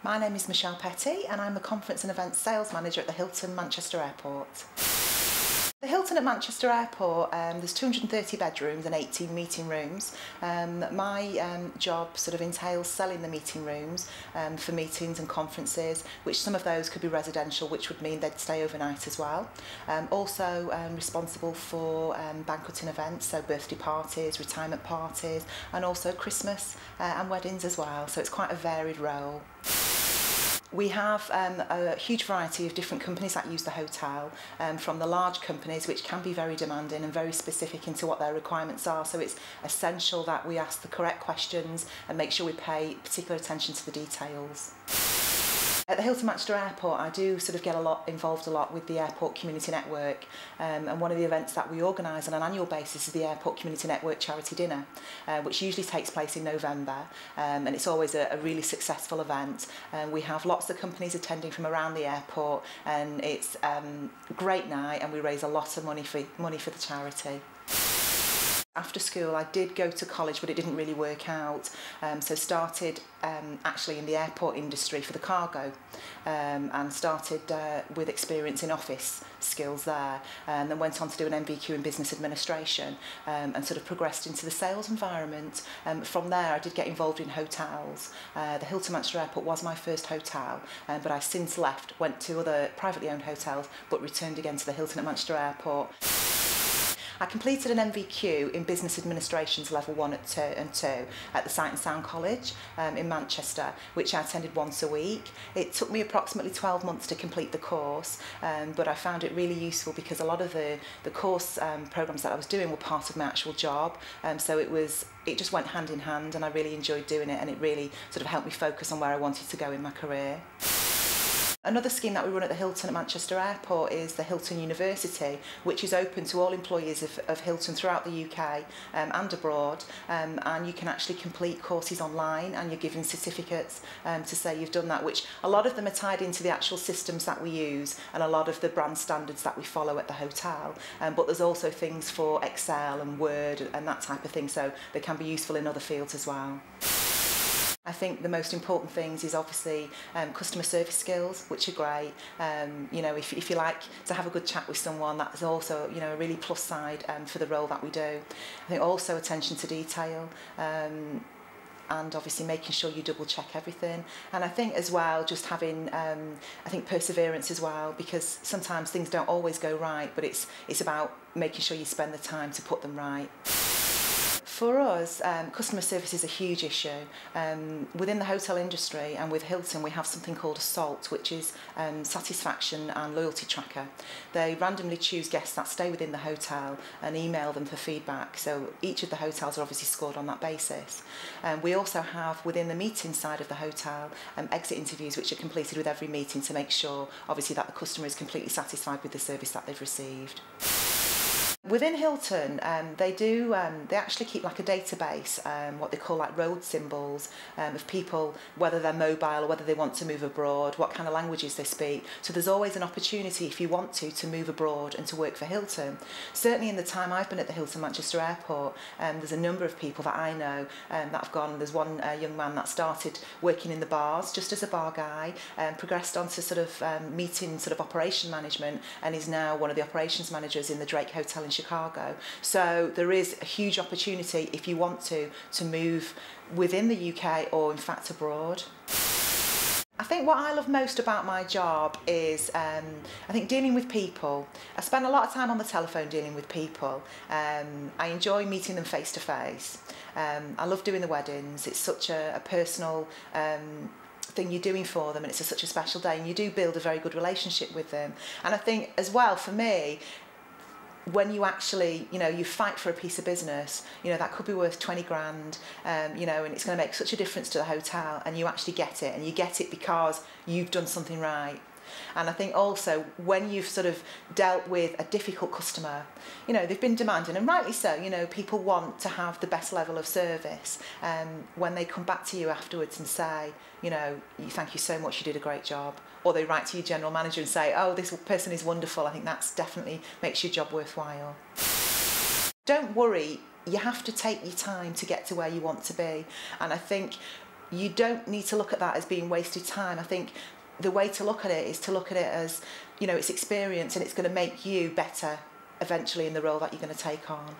My name is Michelle Petty and I'm the Conference and Events Sales Manager at the Hilton Manchester Airport. The Hilton at Manchester Airport, there's 230 bedrooms and 18 meeting rooms. My job sort of entails selling the meeting rooms for meetings and conferences, which some of those could be residential, which would mean they'd stay overnight as well. Also responsible for banqueting events, so birthday parties, retirement parties, and also Christmas and weddings as well. So it's quite a varied role. We have a huge variety of different companies that use the hotel, from the large companies, which can be very demanding and very specific into what their requirements are. So it's essential that we ask the correct questions and make sure we pay particular attention to the details. At the Hilton Manchester Airport, I do sort of get involved a lot with the Airport Community Network, and one of the events that we organise on an annual basis is the Airport Community Network Charity Dinner, which usually takes place in November, and it's always a really successful event. We have lots of companies attending from around the airport, and it's a great night, and we raise a lot of money for the charity. After school I did go to college, but it didn't really work out, so started actually in the airport industry for the cargo, and started with experience in office skills there, and then went on to do an MBQ in business administration, and sort of progressed into the sales environment. From there I did get involved in hotels. The Hilton Manchester Airport was my first hotel, but I since left, went to other privately owned hotels, but returned again to the Hilton at Manchester Airport. I completed an MVQ in Business Administration's Level 1 and 2 at the Sight and Sound College in Manchester, which I attended once a week. It took me approximately 12 months to complete the course, but I found it really useful because a lot of the course programmes that I was doing were part of my actual job, so it just went hand in hand, and I really enjoyed doing it, and it really sort of helped me focus on where I wanted to go in my career. Another scheme that we run at the Hilton at Manchester Airport is the Hilton University, which is open to all employees of Hilton throughout the UK and abroad, and you can actually complete courses online, and you're given certificates to say you've done that, which a lot of them are tied into the actual systems that we use and a lot of the brand standards that we follow at the hotel, but there's also things for Excel and Word and that type of thing, so they can be useful in other fields as well. I think the most important things is obviously customer service skills, which are great. You know, if you like to have a good chat with someone, that's also, you know, a really plus side for the role that we do. I think also attention to detail, and obviously making sure you double check everything. And I think as well, just having, I think perseverance as well, because sometimes things don't always go right, but it's about making sure you spend the time to put them right. For us, customer service is a huge issue. Within the hotel industry and with Hilton, we have something called a SALT, which is satisfaction and loyalty tracker. They randomly choose guests that stay within the hotel and email them for feedback. So each of the hotels are obviously scored on that basis. We also have within the meeting side of the hotel exit interviews, which are completed with every meeting to make sure obviously that the customer is completely satisfied with the service that they've received. Within Hilton, they actually keep like a database, what they call like road symbols, of people, whether they're mobile or whether they want to move abroad, what kind of languages they speak. So there's always an opportunity, if you want to move abroad and to work for Hilton. Certainly in the time I've been at the Hilton Manchester Airport, there's a number of people that I know that have gone. There's one young man that started working in the bars just as a bar guy, progressed on to sort of meeting sort of operation management, and is now one of the operations managers in the Drake Hotel in Chicago. So there is a huge opportunity if you want to move within the UK or in fact abroad. I think what I love most about my job is I think dealing with people. I spend a lot of time on the telephone dealing with people. I enjoy meeting them face to face. I love doing the weddings. It's such a personal thing you're doing for them, and it's such a special day, and you do build a very good relationship with them. And I think as well for me, when you actually, you know, you fight for a piece of business, you know, that could be worth 20 grand, you know, and it's going to make such a difference to the hotel, and you actually get it, and you get it because you've done something right. And I think also when you've sort of dealt with a difficult customer, you know, they've been demanding, and rightly so, you know, people want to have the best level of service. When they come back to you afterwards and say, you know, thank you so much, you did a great job, or they write to your general manager and say, oh, this person is wonderful, I think that's definitely makes your job worthwhile. Don't worry, you have to take your time to get to where you want to be. And I think you don't need to look at that as being wasted time. I think the way to look at it is to look at it as, you know, it's experience and it's going to make you better eventually in the role that you're going to take on.